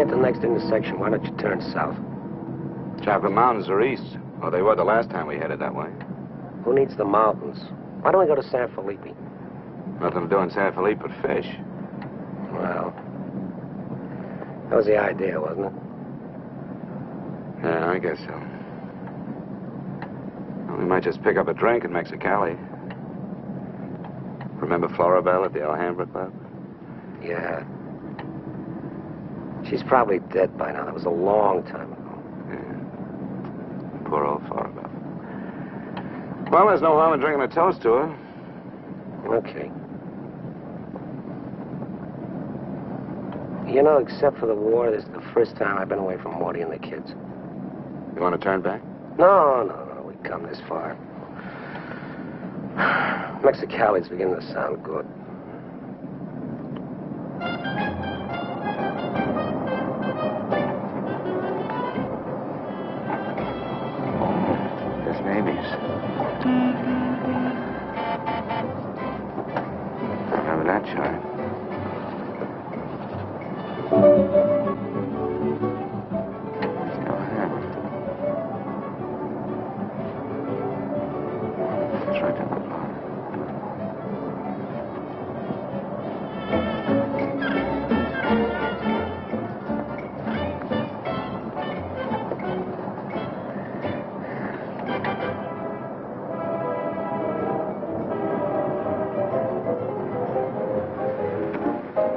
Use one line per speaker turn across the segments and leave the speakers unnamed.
at the next intersection. Why don't you turn south?
Chocolate Mountains are east. Well, they were the last time we headed that way.
Who needs the mountains? Why don't we go to San Felipe?
Nothing to do in San Felipe but fish.
Well, that was the idea, wasn't it?
Yeah, I guess so. Well, we might just pick up a drink in Mexicali. Remember Floribel at the Alhambra Club?
Yeah. She's probably dead by now. That was a long time ago.
Yeah. Poor old Floribel. Well, there's no harm in drinking a toast to her.
Okay. You know, except for the war, this is the first time I've been away from Morty and the kids.
You want to turn back?
No. We've come this far. Mexicali's beginning to sound good.
There's babies. Remember that chart? It's right down the bottom.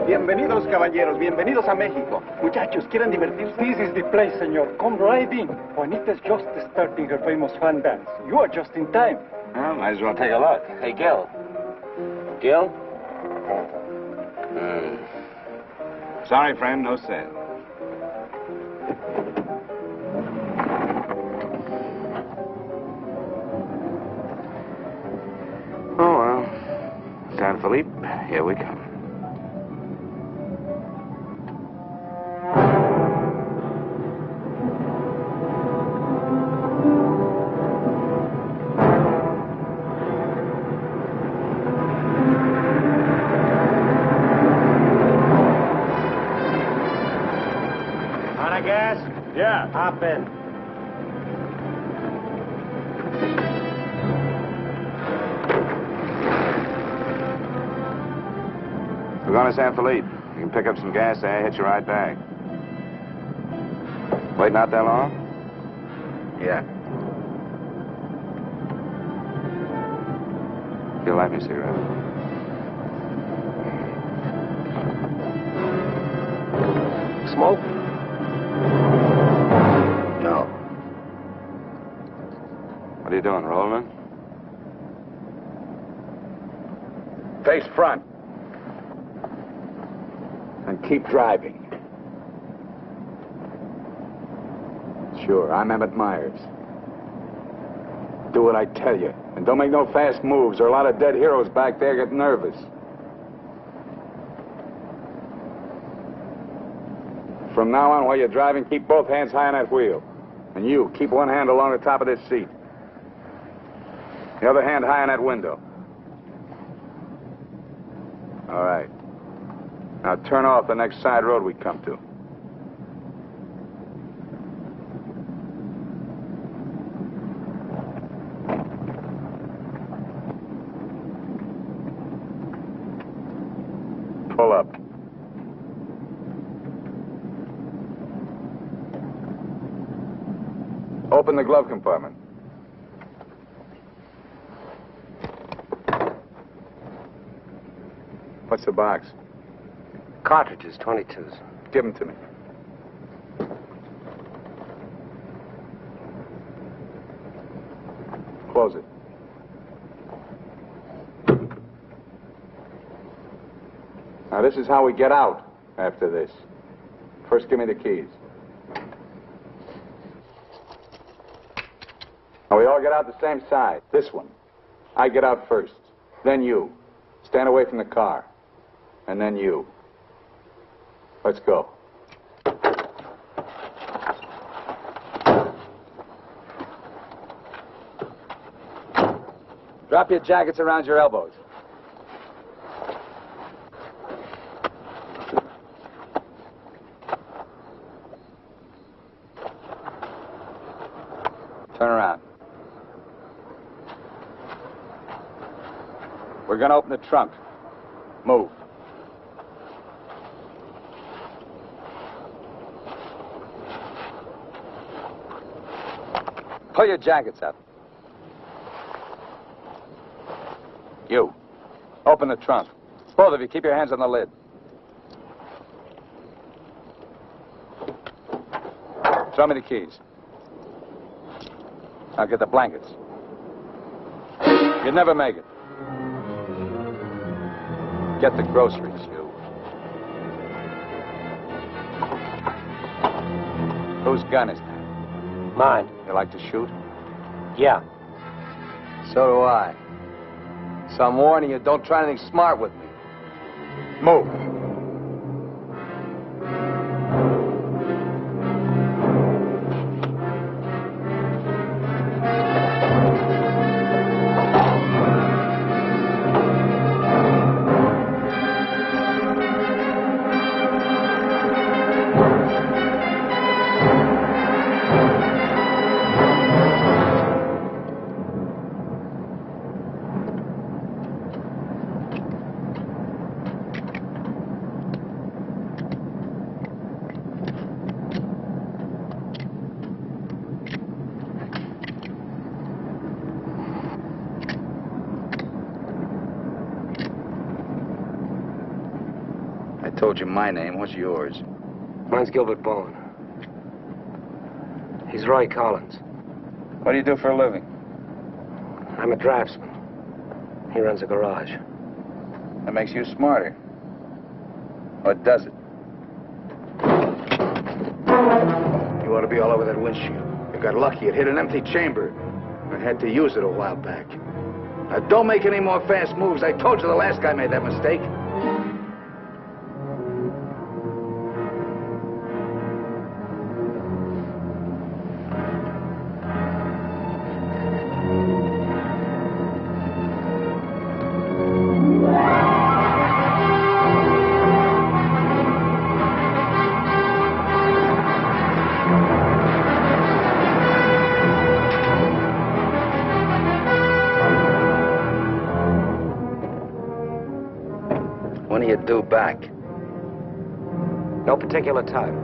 Bienvenidos, caballeros. Bienvenidos a México. Muchachos, ¿quieren divertirse?
This is the place, senor. Come right in. Juanita's just starting her famous fan dance. You are just in time.
Well, might as well take a look. Hey, Gil. Gil? Sorry, friend, no sale. Oh, well. San Felipe, here we come.
Yeah. Hop in.
We're going to San Felipe. You can pick up some gas there, hitch a ride back. Waiting out that long?
Yeah.
You'll light me a cigarette.
Smoke? No.
What are you doing, rolling?
Face front. And keep driving. Sure, I'm Emmett Myers. Do what I tell you. And don't make no fast moves, or a lot of dead heroes back there get nervous. From now on, while you're driving, keep both hands high on that wheel. And you, keep one hand along the top of this seat. The other hand high on that window. All right. Now turn off the next side road we come to. Pull up. Open the glove compartment. What's the box?
Cartridges, 22s.
Give them to me. Close it. Now, this is how we get out after this. First, give me the keys. Now, we all get out the same side. This one. I get out first. Then you. Stand away from the car. And then you. Let's go. Drop your jackets around your elbows. We're gonna open the trunk. Move. Pull your jackets up. You. Open the trunk. Both of you, keep your hands on the lid. Throw me the keys. Now get the blankets. You'd never make it. Get the groceries, you. Whose gun is that?
Mine.
You like to shoot?
Yeah.
So do I. So I'm warning you, don't try anything smart with me.
Move. I told you my name. What's yours?
Mine's Gilbert Bowen. He's Roy Collins.
What do you do for a living?
I'm a draftsman. He runs a garage.
That makes you smarter. Or does it?
You ought to be all over that windshield. You got lucky. It hit an empty chamber. I had to use it a while back. Now, don't make any more fast moves. I told you the last guy made that mistake. When do you due back?
No particular time.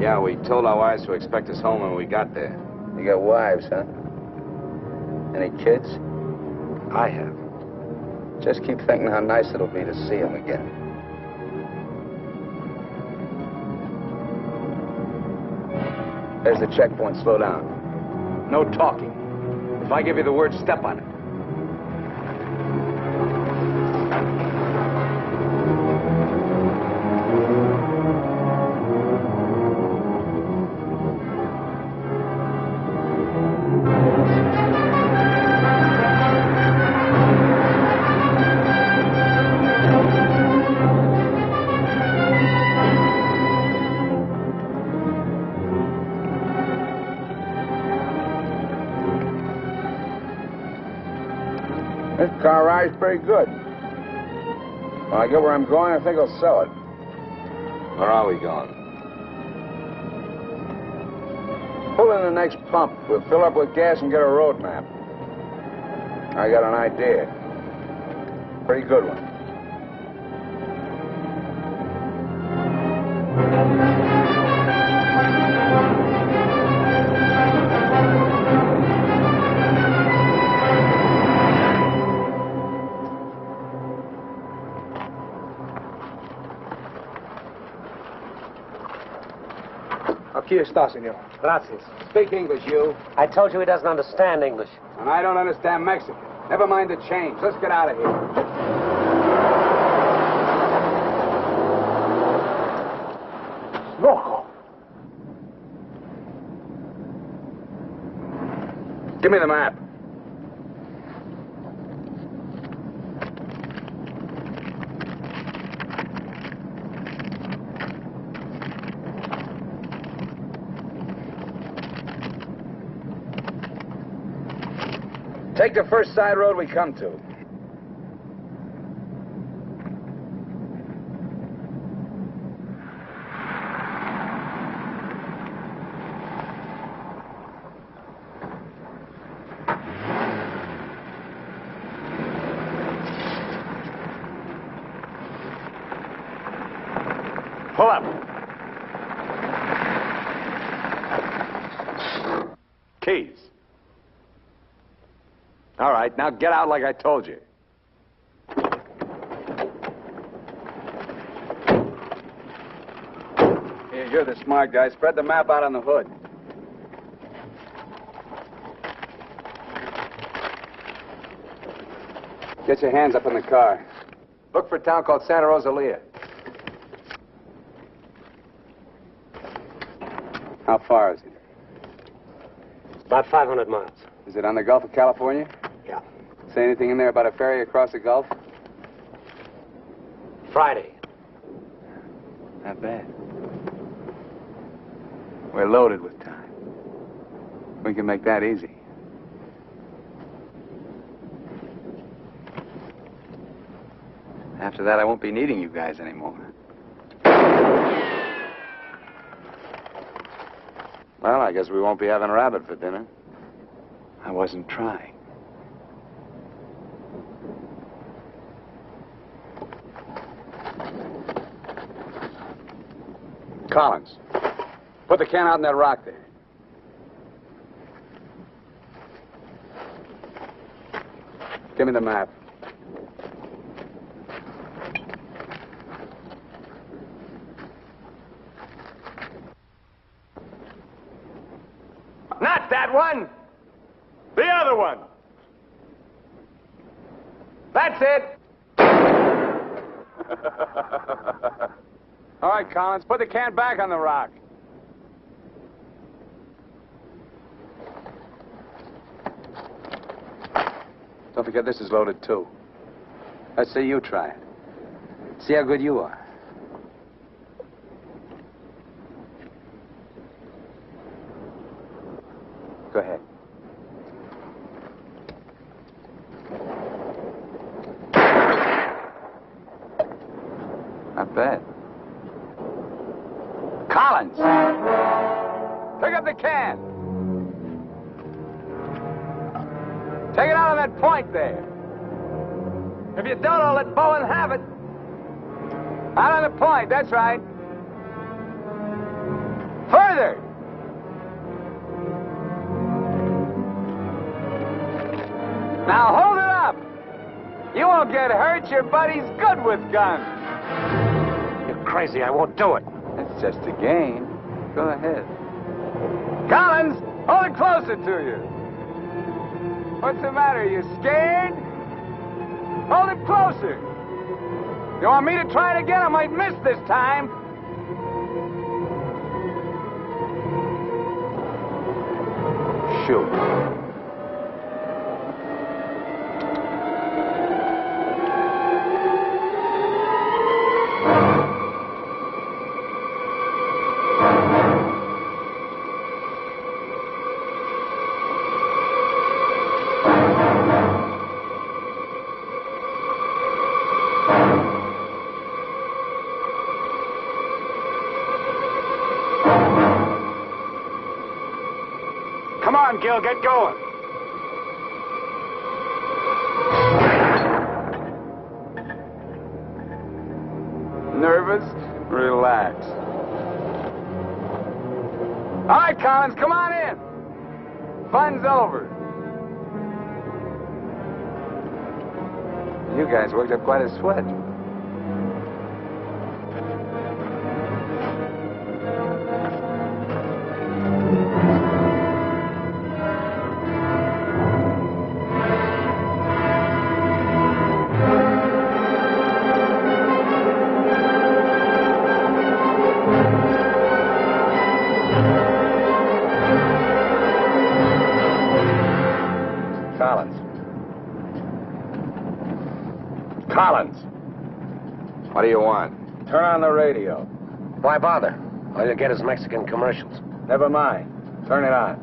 Yeah, we told our wives to expect us home when we got there.
You got wives, huh? Any kids?
I have.
Just keep thinking how nice it'll be to see them again. There's the checkpoint. Slow down. No talking. If I give you the word, step on it.
This car ride's pretty good. When I get where I'm going, I think I'll sell it.
Where are we going?
Pull in the next pump. We'll fill up with gas and get a road map. I got an idea. Pretty good one.
Aquí está, senor.
Gracias.
Speak English, you.
I told you he doesn't understand English.
And I don't understand Mexican. Never mind the change. Let's get out of here.
Loco. Give me the map. Take the first side road we come to.
up.
Keys. All right, now get out like I told you. Here, you're the smart guy. Spread the map out on the hood. Get your hands up in the car. Look for a town called Santa Rosalia. How far is it?
About 500 miles.
Is it on the Gulf of California?
Yeah.
Say anything in there about a ferry across the Gulf?
Friday.
Not bad. We're loaded with time. We can make that easy. After that, I won't be needing you guys anymore.
Well, I guess we won't be having rabbit for dinner.
I wasn't trying. Collins, put the can out in that rock there. Give me the map.
Not that one! The other one! That's it!
All right, Collins, put the can back on the rock. Don't forget this is loaded, too. Let's see you try it. See how good you are. Go ahead. Not bad. Collins! Pick up the can! Take it out on that point there. If you don't, I'll let Bowen have it. Out on the point, that's right. Further! Now hold it up! You won't get hurt. Your buddy's good with guns.
You're crazy. I won't do it.
It's just a game. Go ahead. Collins, hold it closer to you. What's the matter? You scared? Hold it closer. You want me to try it again? I might miss this time. Shoot.
Come on, Gil, get going.
Nervous? Relax. All right, Collins, come on in. Fun's over. You guys worked up quite a sweat. Collins. What do you want? Turn on the radio.
Why bother? All you get is Mexican commercials.
Never mind. Turn it on.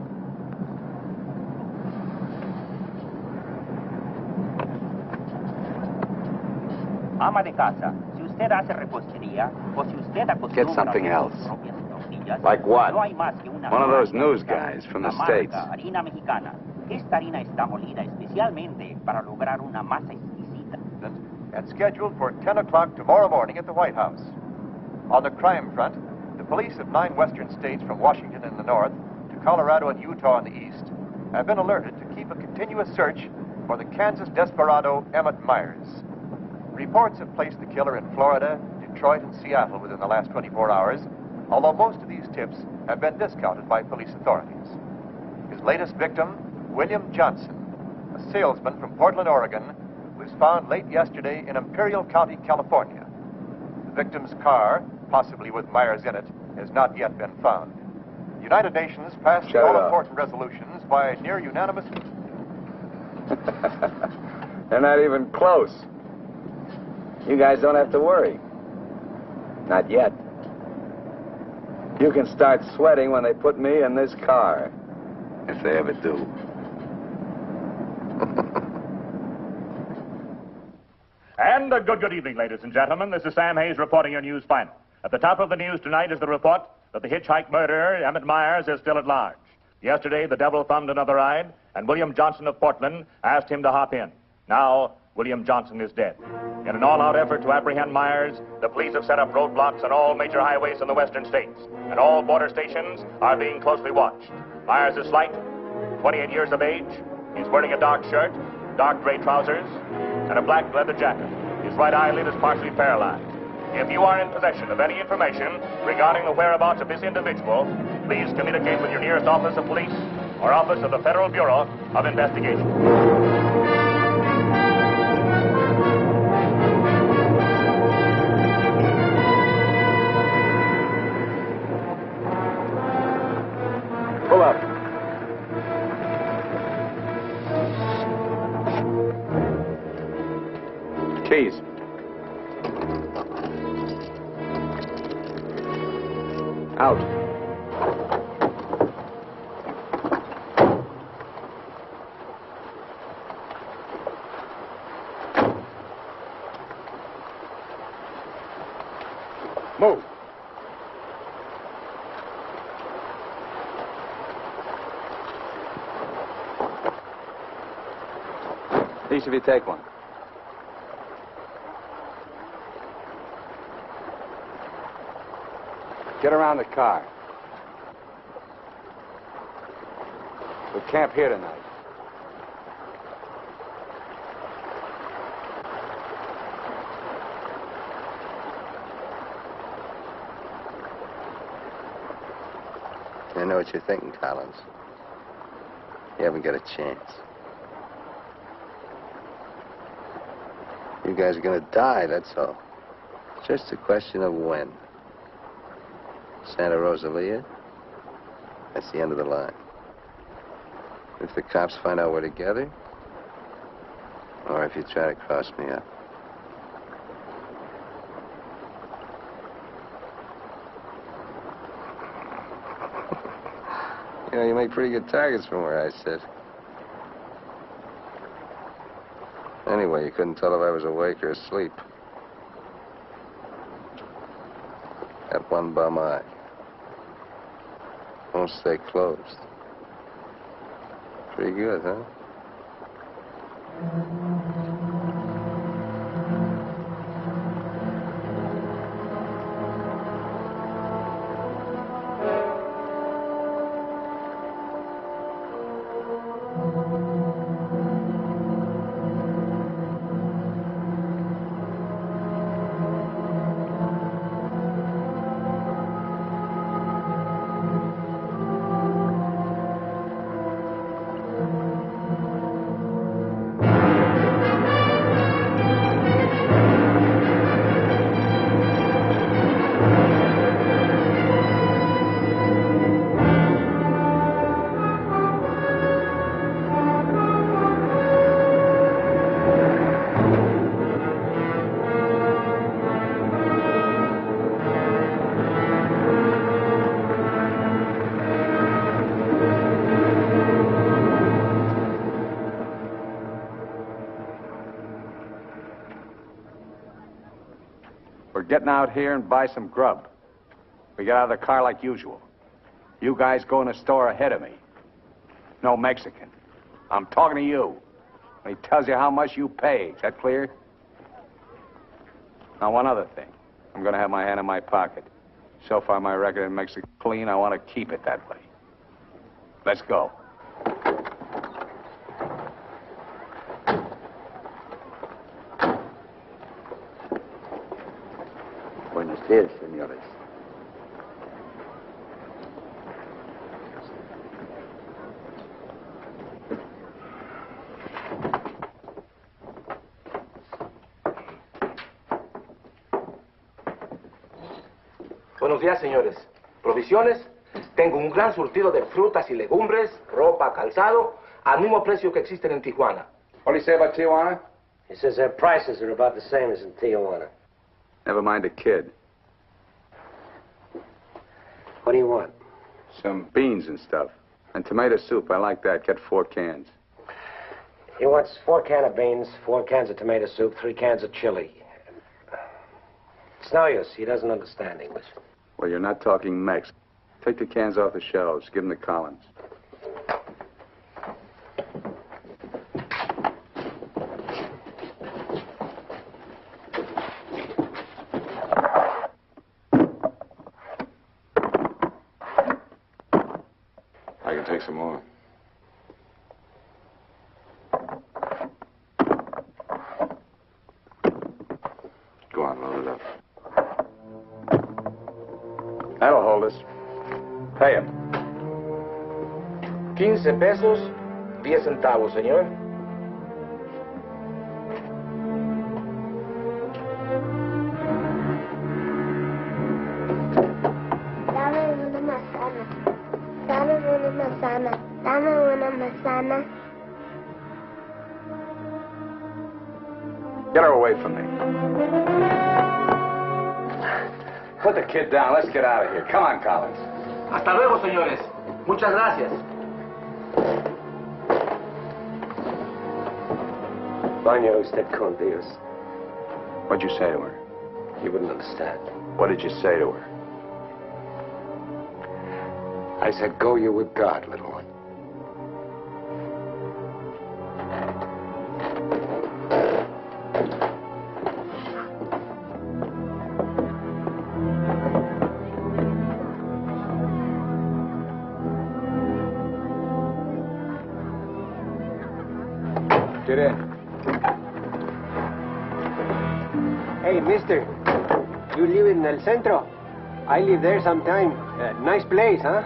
Ama de casa, si usted hace repostería o si usted acostumbra
Get something else.
sus propias tortillas,
Like what?
no hay más que una
One of those
marca,
news guys from the
la marca
States.
Harina mexicana. Esta harina está molida especialmente para lograr una masa exquisita.
That's scheduled for 10 o'clock tomorrow morning at the White House. On the crime front, the police of 9 western states from Washington in the north to Colorado and Utah in the east have been alerted to keep a continuous search for the Kansas desperado Emmett Myers. Reports have placed the killer in Florida, Detroit, and Seattle within the last 24 hours, although most of these tips have been discounted by police authorities. His latest victim, William Johnson, a salesman from Portland, Oregon, was found late yesterday in Imperial County, California. The victim's car, possibly with Myers in it, has not yet been found. The United Nations passed the all-important resolutions by near unanimous...
They're not even close. You guys don't have to worry. Not yet. You can start sweating when they put me in this car. If they ever do.
And a good evening, ladies and gentlemen. This is Sam Hayes reporting your news final. At the top of the news tonight is the report that the Hitch Hiker murderer, Emmett Myers, is still at large. Yesterday, the devil thumbed another ride, and William Johnson of Portland asked him to hop in. Now, William Johnson is dead. In an all-out effort to apprehend Myers, the police have set up roadblocks on all major highways in the western states, and all border stations are being closely watched. Myers is slight, 28 years of age. He's wearing a dark shirt, dark gray trousers, and a black leather jacket. His right eyelid is partially paralyzed. If you are in possession of any information regarding the whereabouts of this individual, please communicate with your nearest office of police or office of the Federal Bureau of Investigation.
Pull up. Keys. Out. Move. Each of you take one. Get around the car. We'll camp here tonight.
I know what you're thinking, Collins. You haven't got a chance. You guys are gonna die, that's all. It's just a question of when. Santa Rosalia, that's the end of the line. If the cops find out we're together, or if you try to cross me up. You know, you make pretty good targets from where I sit. Anyway, you couldn't tell if I was awake or asleep. Got one bum eye. Won't stay closed. Pretty good, huh?
We're getting out here and buy some grub. We get out of the car like usual. You guys go in the store ahead of me. No Mexican. I'm talking to you. And he tells you how much you pay. Is that clear? Now, one other thing.
I'm going to have my hand in my pocket. So far, my record in Mexico clean. I want to keep it that way. Let's go.
Buenos días, señores.
Buenos días, señores. ¿Provisiones? Tengo un gran surtido de frutas y legumbres, ropa, calzado, al mismo precio que existen en Tijuana.
What do you say about Tijuana?
He says their prices are about the same as in Tijuana.
Never mind the kid.
What do you want?
Some beans and stuff. And tomato soup. I like that. Get 4 cans.
He wants 4 cans of beans, 4 cans of tomato soup, 3 cans of chili. It's no use. He doesn't understand English.
Well, you're not talking Mex. Take the cans off the shelves. Give them to Collins. I can take some more. Go on, load it up. That'll hold us. Pay him.
15 pesos, 10 centavos, señor.
Dame una manzana. Dame una manzana. Dame una manzana.
Get her away from me. Put the kid down. Let's get out of here. Come on, Collins.
Hasta luego, señores. Muchas gracias.
Baño usted con Dios.
What'd you say to her?
You wouldn't understand.
What did you say to her?
I said, go you with God, little one.
Get in.
Hey, mister. You live in El Centro? I live there sometime. Nice place, huh?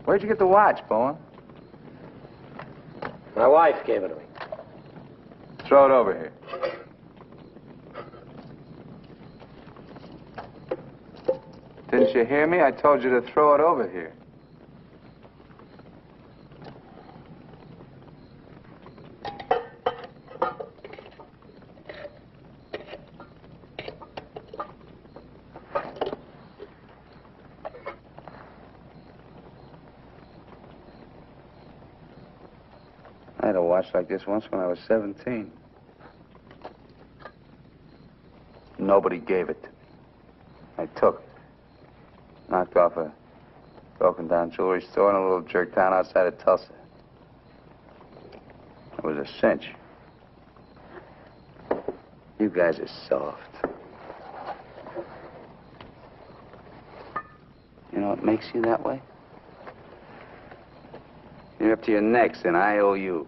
Where'd you get the watch, Bowen?
My wife gave it to me.
Throw it over here. Didn't you hear me? I told you to throw it over here. I had a watch like this once when I was 17. Nobody gave it to me. I took it. Knocked off a broken-down jewelry store in a little jerk town outside of Tulsa. It was a cinch. You guys are soft. You know,
know what makes you that way?
You're up to your necks in IOUs.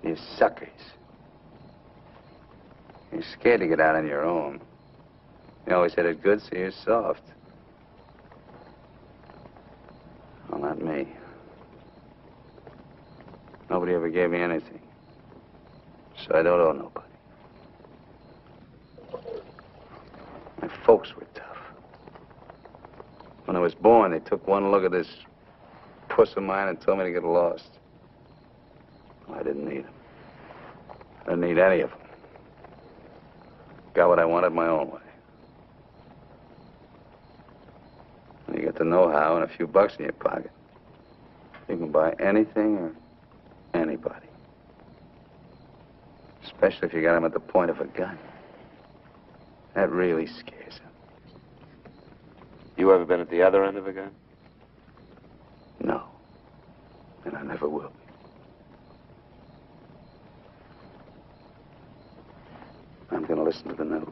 You suckers. You're scared to get out on your own. You always had it good, so you're soft. Well, not me. Nobody ever gave me anything. So I don't owe nobody. My folks were tough. When I was born, they took one look at this puss of mine and told me to get lost. Well, I didn't need them. I didn't need any of them. Got what I wanted my own way. When you get the know-how and a few bucks in your pocket, you can buy anything or anybody. Especially if you got them at the point of a gun. That really scares them.
You ever been at the other end of a gun?
No. And I never will be. I'm going to listen to the news.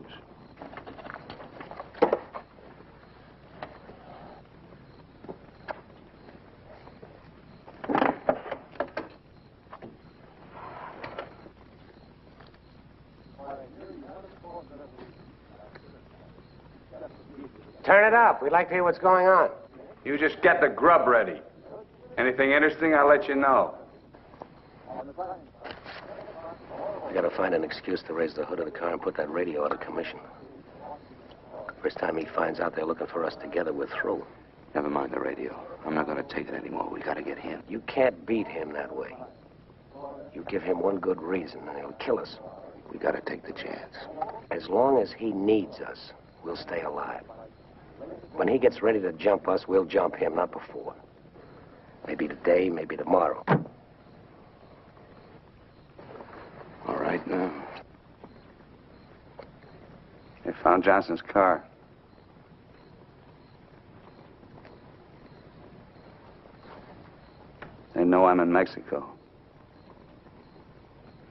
Turn it up. We'd like to hear what's going on.
You just get the grub ready. Anything interesting, I'll let you know.
We gotta find an excuse to raise the hood of the car and put that radio out of commission. First time he finds out they're looking for us together, we're through.
Never mind the radio. I'm not going to take it anymore. We got to get him.
You can't beat him that way. You give him one good reason, and he'll kill us.
We got to take the chance.
As long as he needs us, we'll stay alive. When he gets ready to jump us, we'll jump him, not before. Maybe today, maybe tomorrow.
All right, now.
They found Johnson's car. They know I'm in Mexico.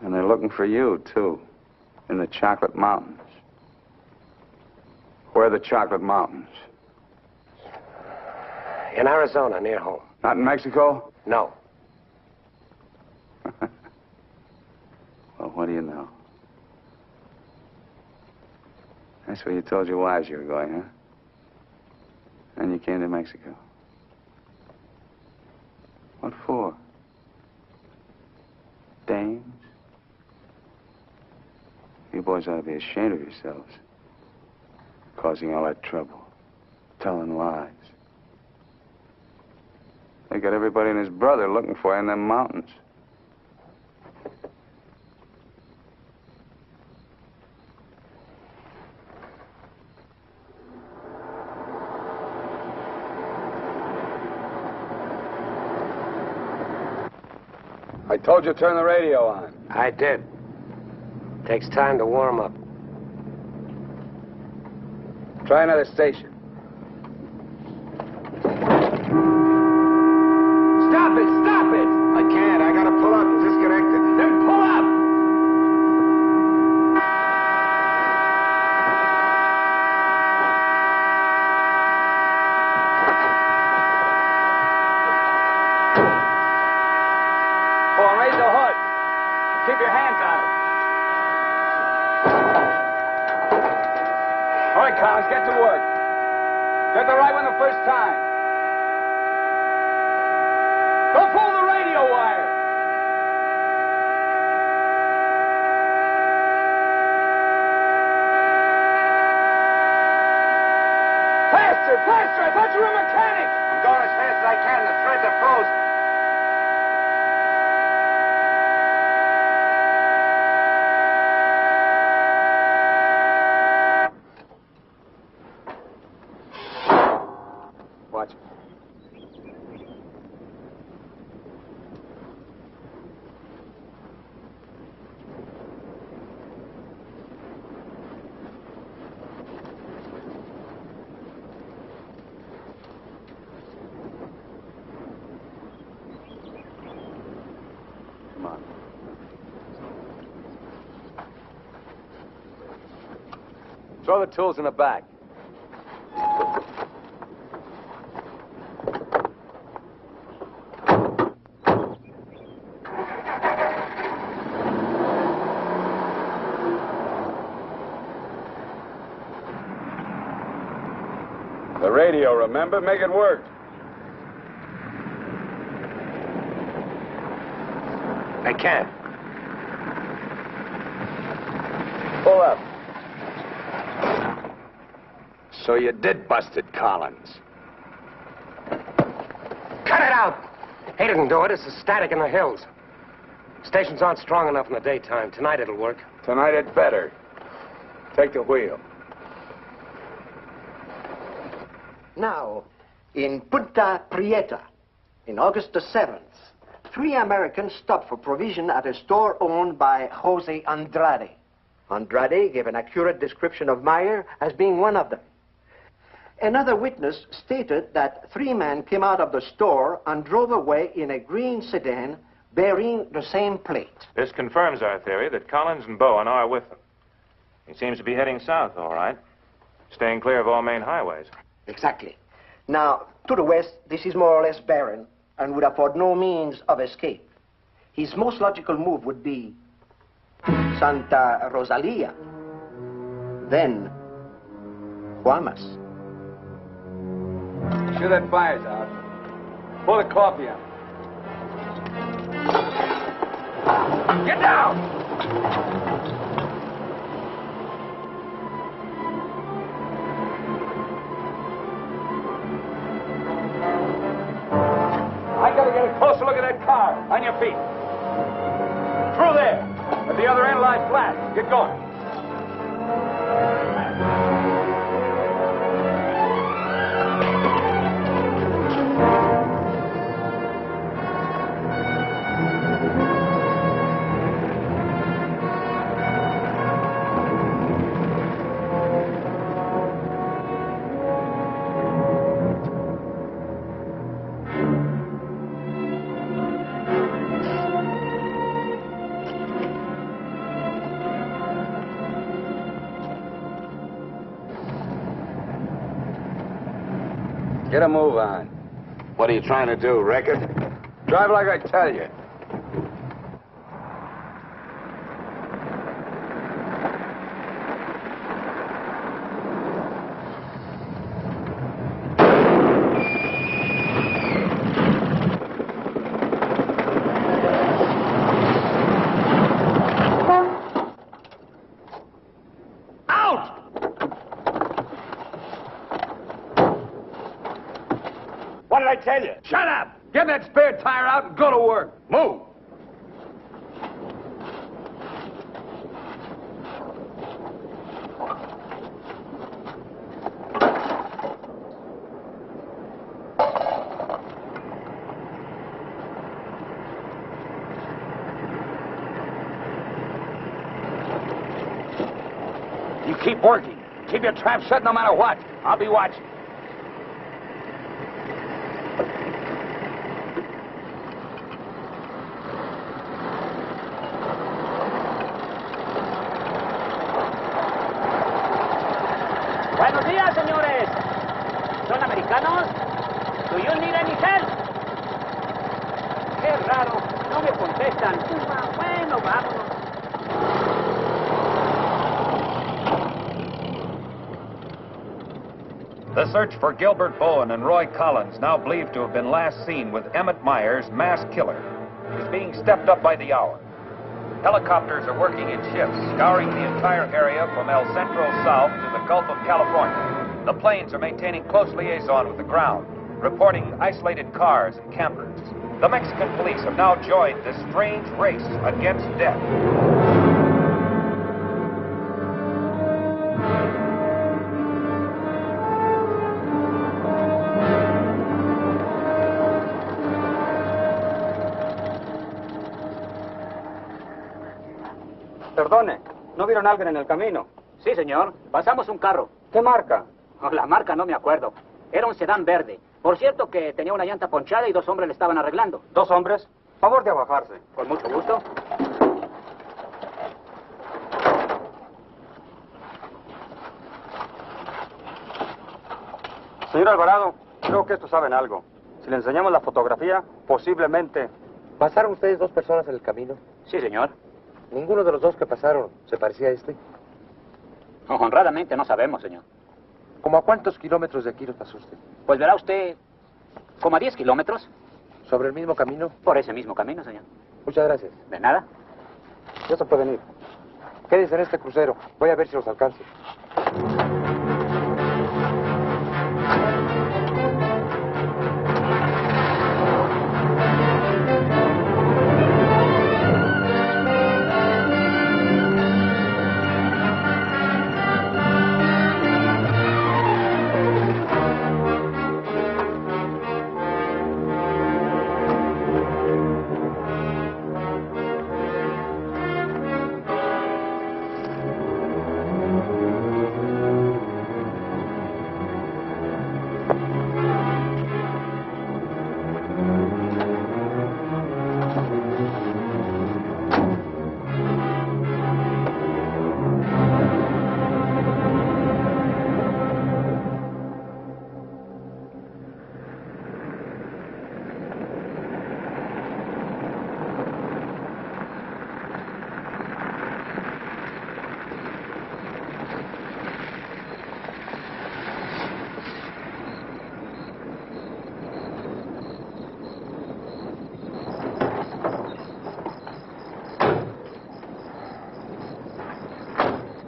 And they're looking for you, too, in the Chocolate Mountains. Where are the Chocolate Mountains?
In Arizona, near home.
Not in Mexico?
No.
Well, what do you know? That's where you told your wives you were going, huh? And you came to Mexico. What for? Dames? You boys ought to be ashamed of yourselves. Causing all that trouble. Telling lies. They got everybody and his brother looking for you in them mountains.
I told you to turn the radio on.
I did. Takes time to warm up.
Try another station. Stop it! Stop it!
I can't. I gotta pull up. I'm disconnected.
Then pull up! Well, raise the hood. Keep your hands on it. All right, Collins, get to work. Get the right one the first time. Don't pull the radio wire. Faster, faster! I thought you were a mechanic.
I'm going as fast as I can. The threads are frozen.
Watch it.
Come on.
Throw the tools in the back.
The radio, remember? Make it work.
I can't.
Pull up. So you did bust it, Collins.
Cut it out! He didn't do it. It's the static in the hills. Stations aren't strong enough in the daytime. Tonight it'll work.
Tonight it better. Take the wheel.
Now, in Punta Prieta, in August the 7th, 3 Americans stopped for provision at a store owned by Jose Andrade. Andrade gave an accurate description of Meyer as being one of them. Another witness stated that 3 men came out of the store and drove away in a green sedan bearing the same plate.
This confirms our theory that Collins and Bowen are with them. He seems to be heading south, all right, staying clear of all main highways.
Exactly. Now, to the west, this is more or less barren and would afford no means of escape. His most logical move would be Santa Rosalia, then Guamas.
Sure that fire's out. Pull the coffee out. Get down! I gotta get a closer look at that car. On your feet. Through there. At the other end, lie flat. Get going. Get a move on.
What are you trying to do, wreck it?
Drive like I tell you.
What did I tell you?
Shut up! Get that spare tire out and go to work. Move! You keep working. Keep your trap shut no matter what. I'll be watching.
Buenos días, señores. ¿Son americanos? Do you need any help? Qué raro, no me contestan. Bueno, vámonos.
The search for Gilbert Bowen and Roy Collins, now believed to have been last seen with Emmett Myers, mass killer, is being stepped up by the hour. Helicopters are working in shifts, scouring the entire area from El Centro south to the Gulf of California. The planes are maintaining close liaison with the ground, reporting isolated cars and campers. The Mexican police have now joined this strange race against death.
Perdone, ¿no vieron a alguien en el camino?
Sí, señor. Pasamos un carro.
¿Qué marca?
Oh, la marca no me acuerdo. Era un sedán verde. Por cierto que tenía una llanta ponchada y 2 hombres le estaban arreglando.
¿2 hombres? Favor de bajarse.
Con mucho gusto.
Señor Alvarado, creo que estos saben algo. Si le enseñamos la fotografía, posiblemente...
¿Pasaron ustedes 2 personas en el camino?
Sí, señor.
Ninguno de los 2 que pasaron se parecía a este.
Honradamente no sabemos, señor.
¿Cómo a cuántos kilómetros de aquí lo pasó usted?
Pues verá usted, como a 10 kilómetros.
¿Sobre el mismo camino?
Por ese mismo camino, señor.
Muchas gracias.
De nada.
Ya se pueden ir. Quédense en este crucero. Voy a ver si los alcanzo.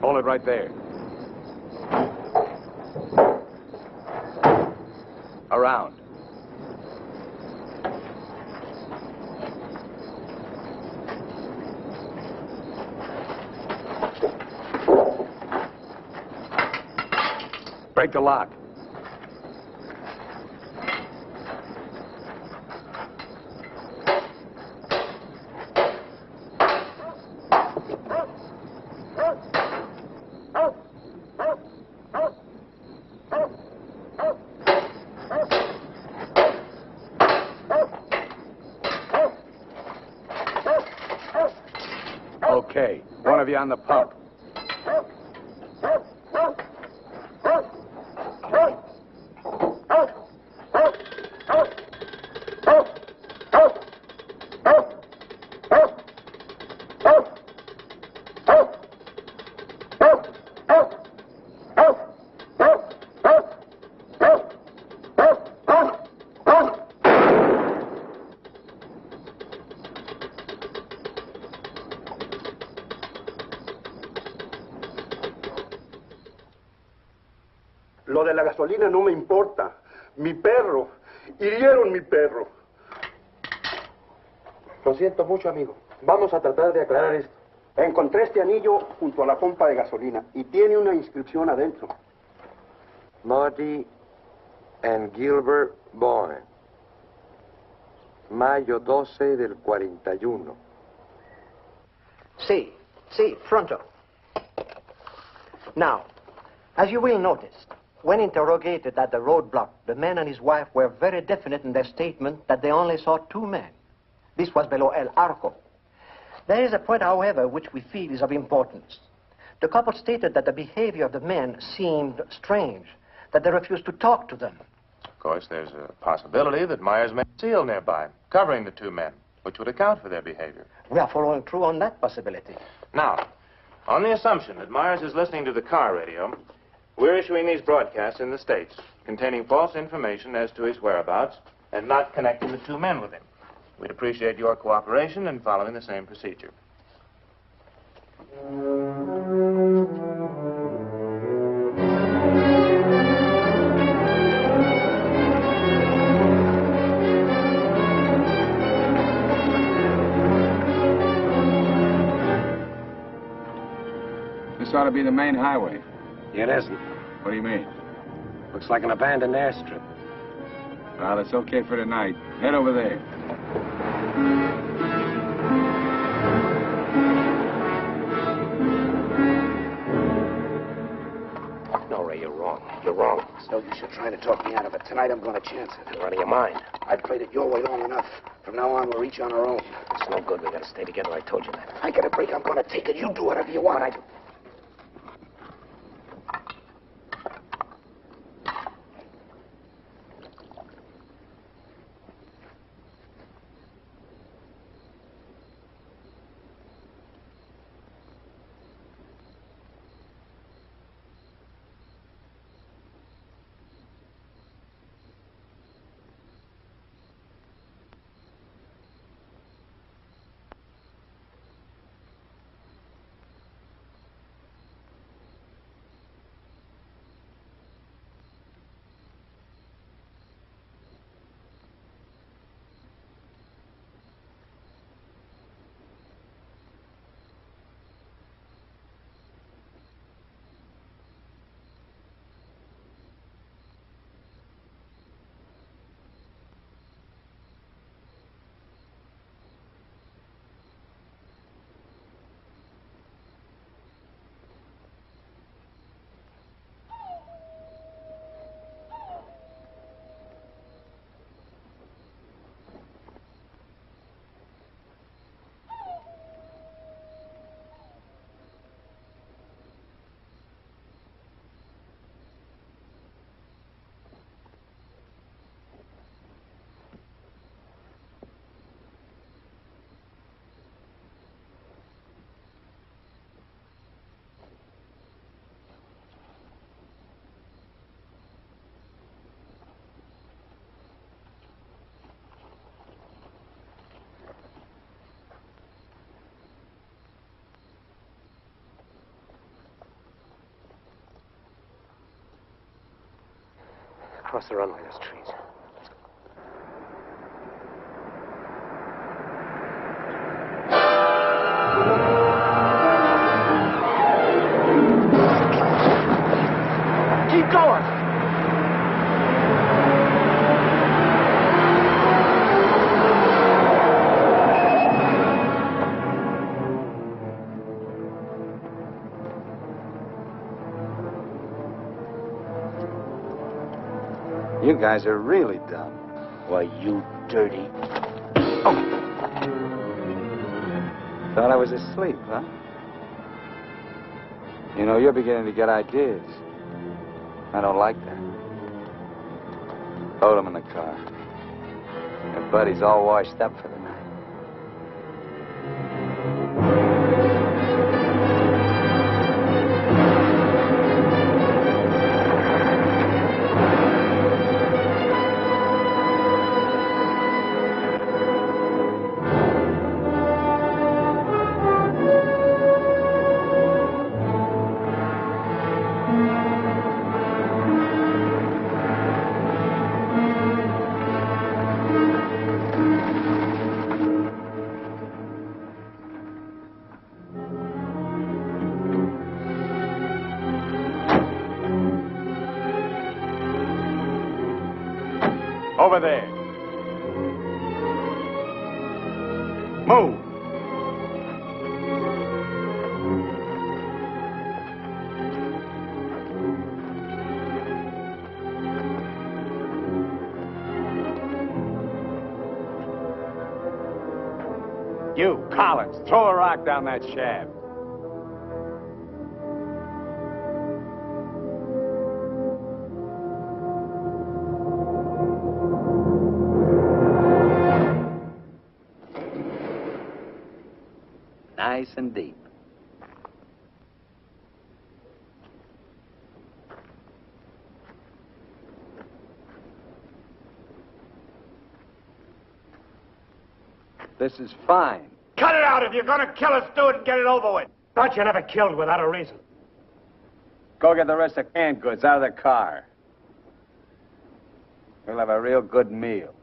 Hold it right there. Around. Break the lock. Okay, one of you on the pump.
Lo de la gasolina no me importa. Mi perro. Hirieron mi perro.
Lo siento mucho, amigo. Vamos a tratar de aclarar esto.
Encontré este anillo junto a la pompa de gasolina y tiene una inscripción adentro.
Marty and Gilbert Bowen. Mayo 12 del 41.
Sí, pronto. Now, as you will notice, when interrogated at the roadblock, the man and his wife were very definite in their statement that they only saw two men. This was below El Arco. There is a point, however, which we feel is of importance. The couple stated that the behavior of the men seemed strange, that they refused to talk to them.
Of course, there's a possibility that Myers may seal nearby, covering the two men, which would account for their behavior.
We are following through on that possibility.
Now, on the assumption that Myers is listening to the car radio, we're issuing these broadcasts in the States containing false information as to his whereabouts and not connecting the two men with him. We'd appreciate your cooperation in following the same procedure.
This ought to be the main highway.
It isn't.
What do you mean?
Looks like an abandoned airstrip.
Well, it's okay for tonight. Head over there.
No, Ray, you're wrong. You're wrong.
It's no use you trying to talk me out of it. Tonight I'm going to chance it.
You're out of your mind.
I've played it your way long enough. From now on, we're each on our own.
It's no good. We gotta stay together. I told you that.
I get a break, I'm going to take it. You do whatever you want.
cross the runway, those trees.
Keep going.
You guys are really dumb.
Why, you dirty.
Thought I was asleep, huh? You know, you're beginning to get ideas. I don't like that. Load him in the car. Your buddy's all washed up for the night. Over there. Move. You, Collins, throw a rock down that shaft. Nice and deep. This is fine.
Cut it out. If you're going to kill us, do it and get it over with.
Thought you never killed without a reason.
Go get the rest of canned goods out of the car. We'll have a real good meal.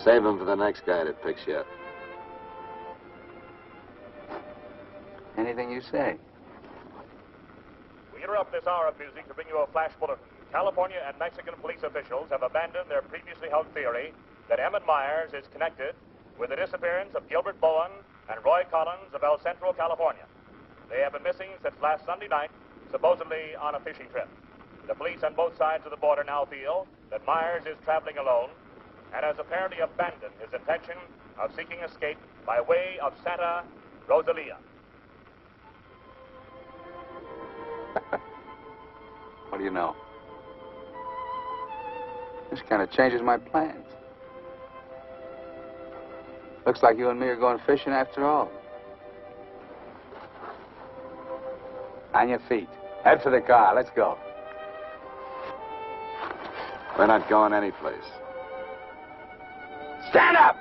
Save him for the next guy that picks you up.
Anything you say.
We interrupt this hour of music to bring you a flash bulletin. California and Mexican police officials have abandoned their previously held theory that Emmett Myers is connected with the disappearance of Gilbert Bowen and Roy Collins of El Centro, California. They have been missing since last Sunday night, supposedly on a fishing trip. The police on both sides of the border now feel that Myers is traveling alone and has apparently abandoned his intention of seeking escape by way of Santa Rosalia.
What do you know? This kind of changes my plans. Looks like you and me are going fishing after all. On your feet. Head for the car. Let's go.
We're not going anyplace.
Stand up!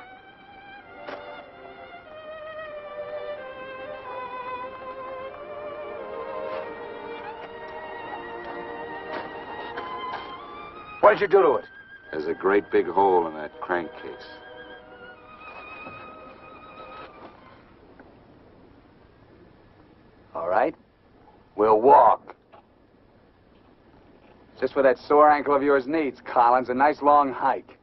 What did you do to it?
There's a great big hole in that crankcase.
All right. We'll walk. Just what that sore ankle of yours needs, Collins. A nice long hike.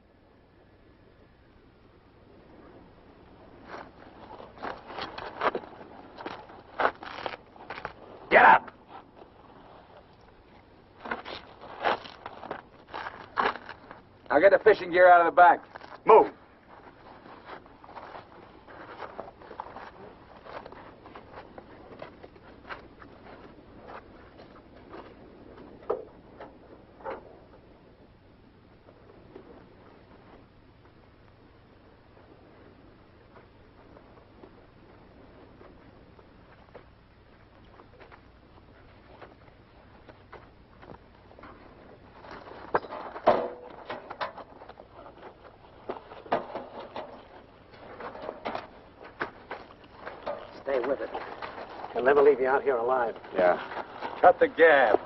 Get up! Now get the fishing gear out of the back. Move.
Stay with it. They'll never leave you out here alive.
Yeah. Cut the gab.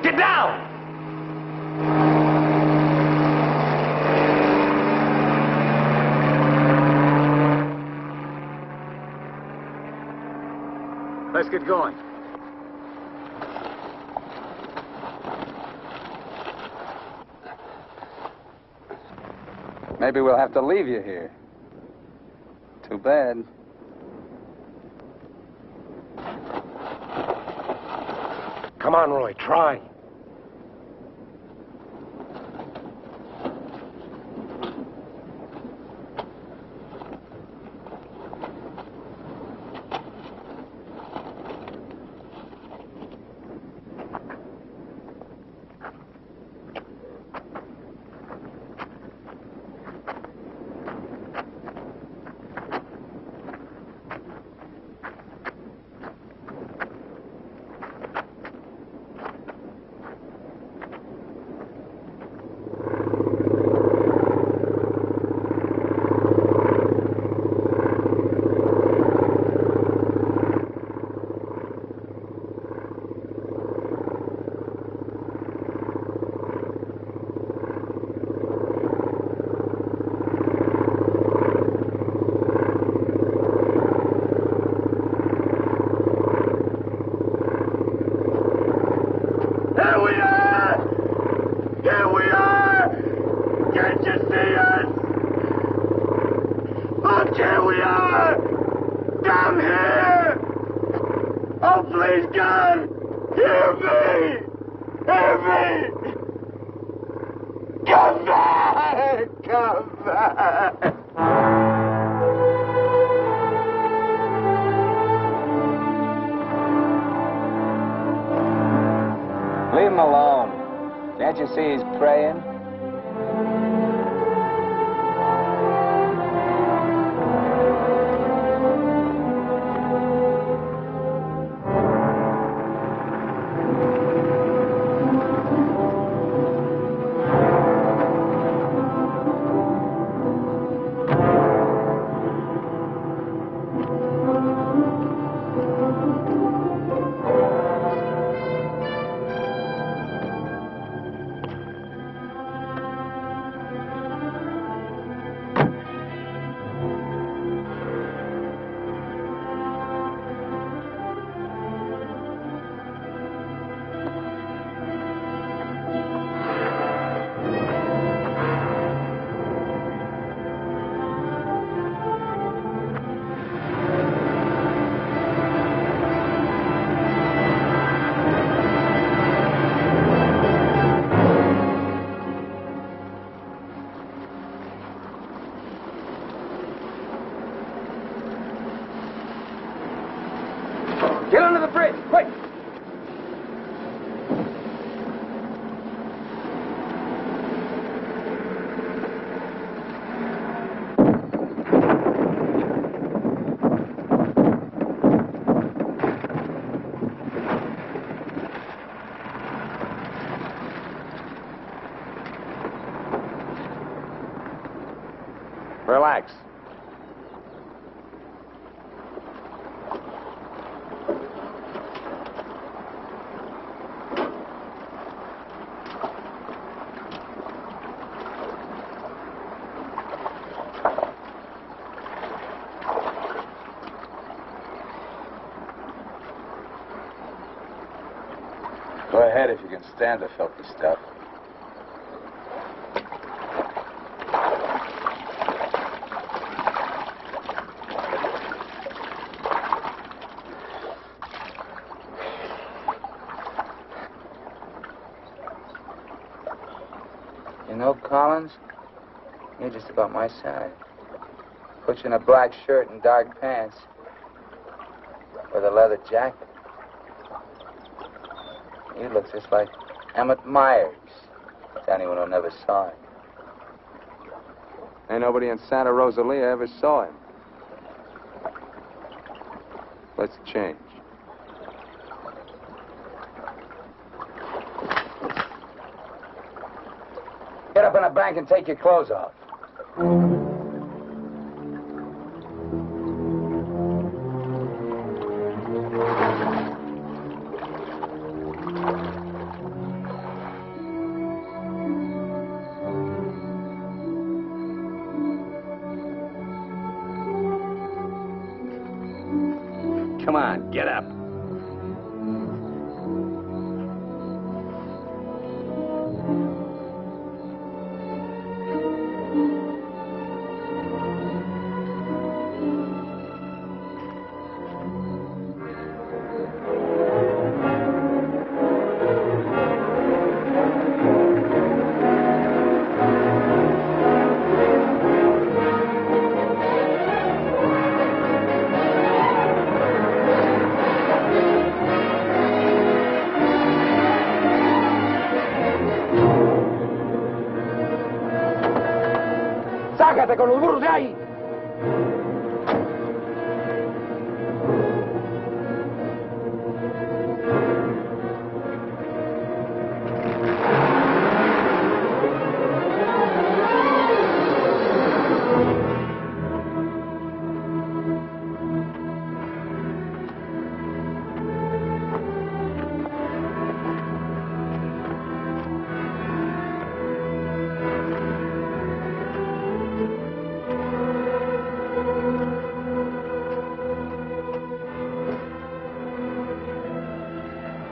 Get down!
Let's get going. Maybe we'll have to leave you here. Too bad.
Come on, Roy, try.
Leave him alone. Can't you see he's praying?
Get under the bridge, quick!
Relax. Go ahead if you can stand the filthy stuff.
You know, Collins, you're just about my size. Put you in a black shirt and dark pants with a leather jacket. You look just like Emmett Myers, to anyone who never saw him.
Ain't nobody in Santa Rosalia ever saw him. Let's change.
up in a bank and take your clothes off.
Come on, get up.
¡Sácate con los burros de ahí!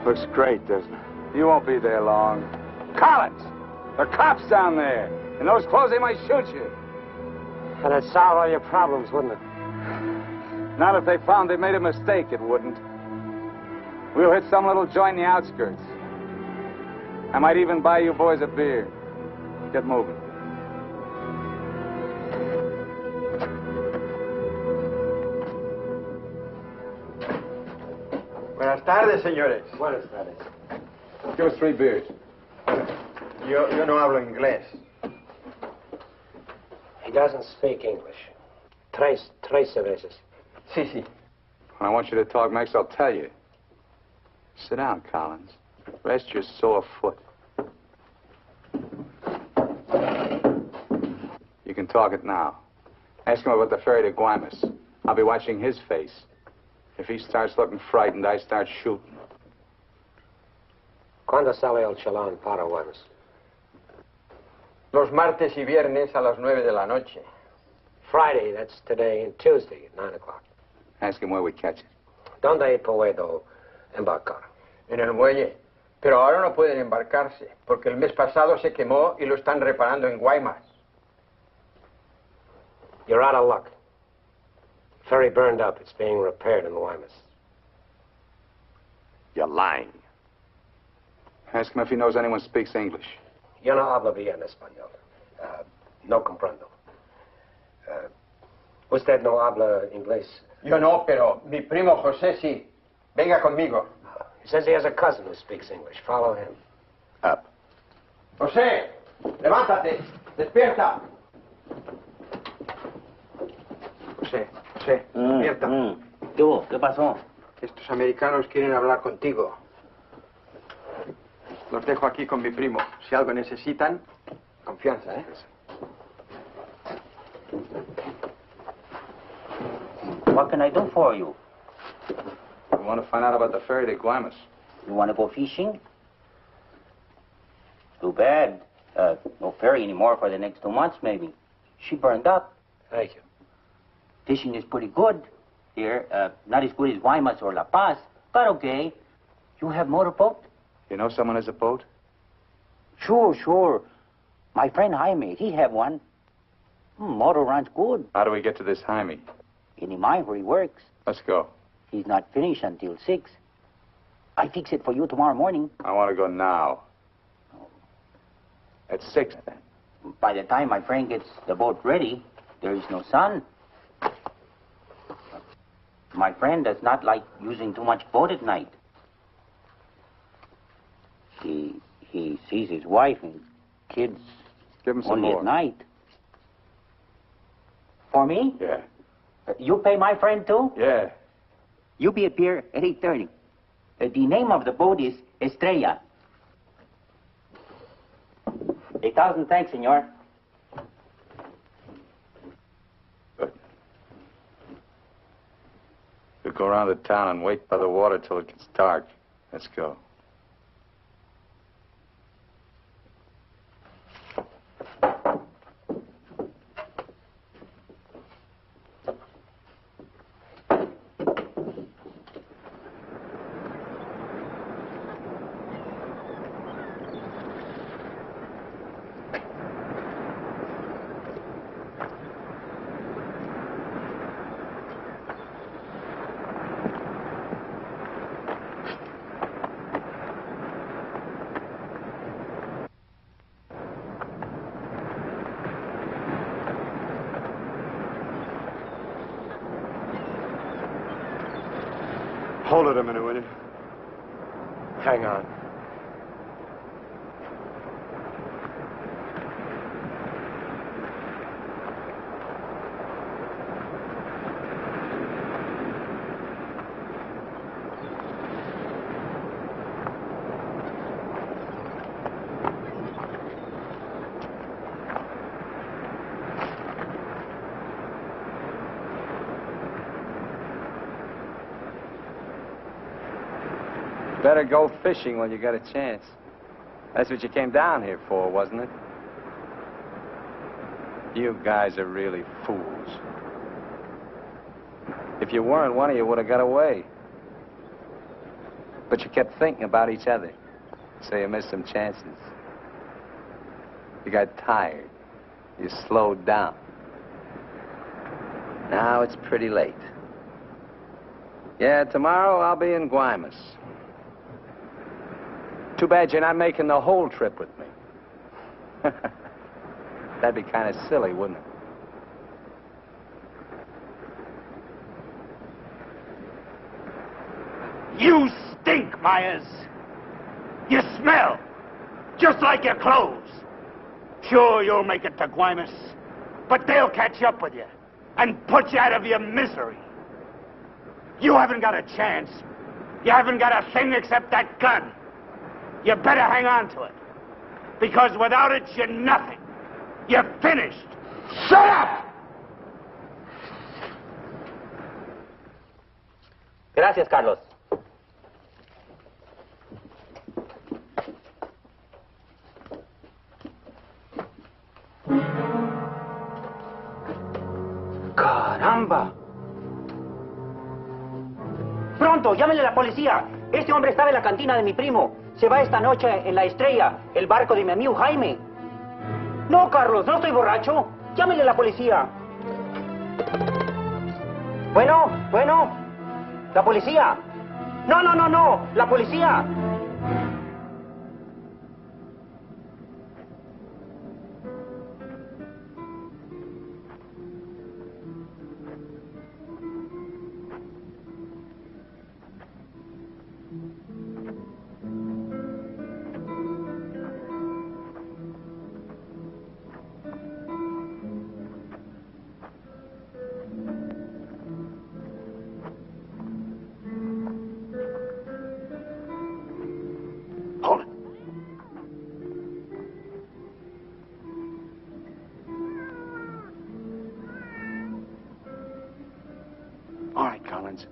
Looks great, doesn't it? You won't be there long. Collins! There are cops down there. In those clothes, they might shoot you.
That'd solve all your problems, wouldn't it?
Not if they found they made a mistake, it wouldn't. We'll hit some little joint in the outskirts. I might even buy you boys a beer. Get moving.
Buenas tardes, señores.
Buenas tardes.
Give us 3 beers.
Yo no hablo inglés.
He doesn't speak English. Tres cervezas.
Sí, sí.
When I want you to talk, Max, I'll tell you. Sit down, Collins. Rest your sore foot. You can talk it now. Ask him about the ferry to Guaymas. I'll be watching his face. If he starts looking frightened, I start shooting.
¿Cuándo sale el chalán para Guaymas?
Los martes y viernes a las 9 de la noche.
Friday, that's today, and Tuesday at 9 o'clock.
Ask him where we catch it.
¿Dónde puedo embarcar?
En el muelle. Pero ahora no pueden embarcarse, porque el mes pasado se quemó y lo están reparando en Guaymas.
You're out of luck. Ferry burned up. It's being repaired in Guaymas.
You're lying. Ask him if he knows anyone speaks English.
Yo no hablo bien español. No comprendo. ¿Usted no habla inglés?
Yo no, pero mi primo José sí. Venga conmigo.
He says he has a cousin who speaks English. Follow him.
Up.
José, levántate. Despierta. José, despierta.
¿Qué hubo? ¿Qué pasó?
Estos americanos quieren hablar contigo. Los dejo aquí con mi primo. Si algo necesitan, confianza, ¿eh?
What can I do for you?
We want to find out about the ferry to Guaymas.
You want to go fishing? Too bad. No ferry anymore for the next 2 months, maybe. She burned up.
Thank you.
Fishing is pretty good here. Not as good as Guaymas or La Paz, but okay. You have motorboat?
You know someone has a boat?
Sure. My friend Jaime, he have one. Motor runs good.
How do we get to this Jaime?
In the mine where he works.
Let's go.
He's not finished until 6. I fix it for you tomorrow morning.
I want to go now. At 6, then.
By the time my friend gets the boat ready, there is no sun. My friend does not like using too much boat at night. He sees his wife and kids
Give him some
only
more.
at night. For me?
Yeah.
You pay my friend too?
Yeah.
You be at pier at 8:30. The name of the boat is Estrella. 1,000 thanks, senor.
Good. We'll go around the town and wait by the water till it gets dark. Let's go.
Hold it a minute, will you?
Hang on.
Better go fishing when you get a chance. That's what you came down here for, wasn't it? You guys are really fools. If you weren't, one of you would have got away. But you kept thinking about each other, so you missed some chances. You got tired. You slowed down.
Now it's pretty late.
Yeah, tomorrow I'll be in Guaymas. Too bad you're not making the whole trip with me. That'd be kind of silly, wouldn't it?
You stink, Myers. You smell, just like your clothes. Sure, you'll make it to Guaymas, but they'll catch up with you and put you out of your misery. You haven't got a chance. You haven't got a thing except that gun. You better hang on to it, because without it, you're nothing. You're finished. Shut up!
Gracias, Carlos. ¡Caramba! ¡Pronto! ¡Llámenle a la policía! Este hombre estaba en la cantina de mi primo. Se va esta noche en la Estrella, el barco de mi amigo Jaime. No, Carlos, no estoy borracho. Llámenle a la policía. Bueno, la policía. No, la policía.
All right, Collins.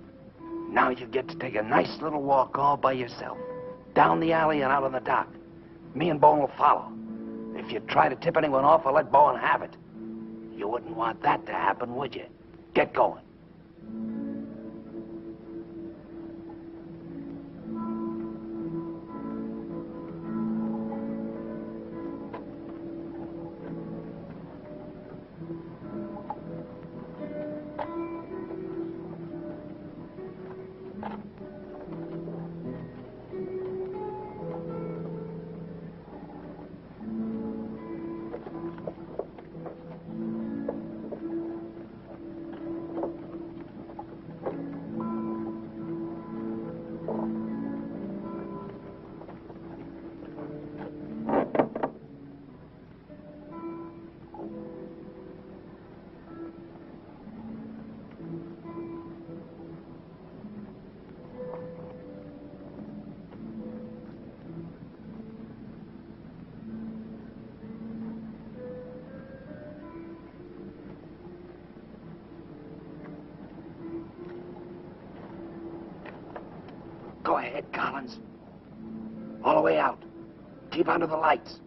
Now you get to take a nice little walk all by yourself. Down the alley and out on the dock. Me and Bowen will follow. If you try to tip anyone off, I'll let Bowen have it. You wouldn't want that to happen, would you? Get going. Go ahead, Collins. All the way out. Keep under the lights.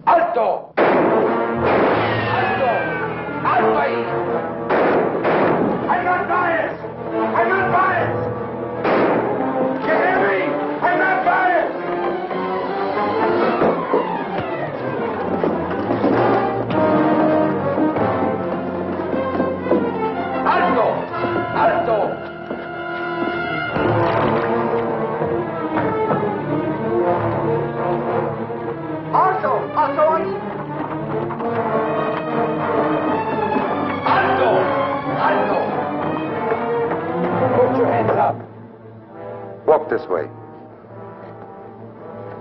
¡Alto! ¡Alto! ¡Alto ahí! I'm not biased! I'm not biased! You hear me? I'm not biased! ¡Alto! ¡Alto! ¡Alto ahí! ¡Alto! ¡Alto!
Put your hands up. Walk this way.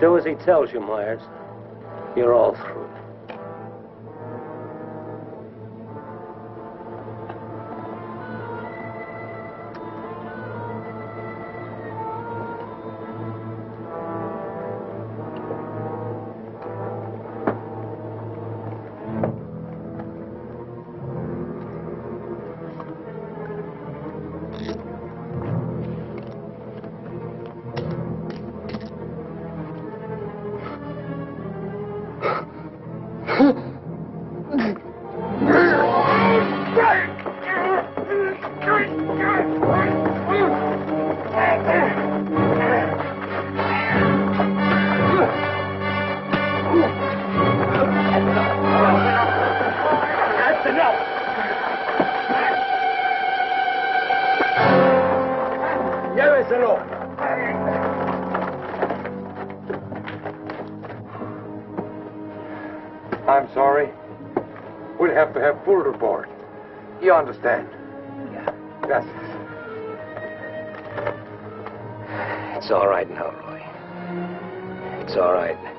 Do as he tells you, Myers. You're all through.
That's enough!
Lléveselo. I'm sorry. We'll have to have full report. You understand?
Yeah.
Gracias.
It's all right now, Roy. It's all right.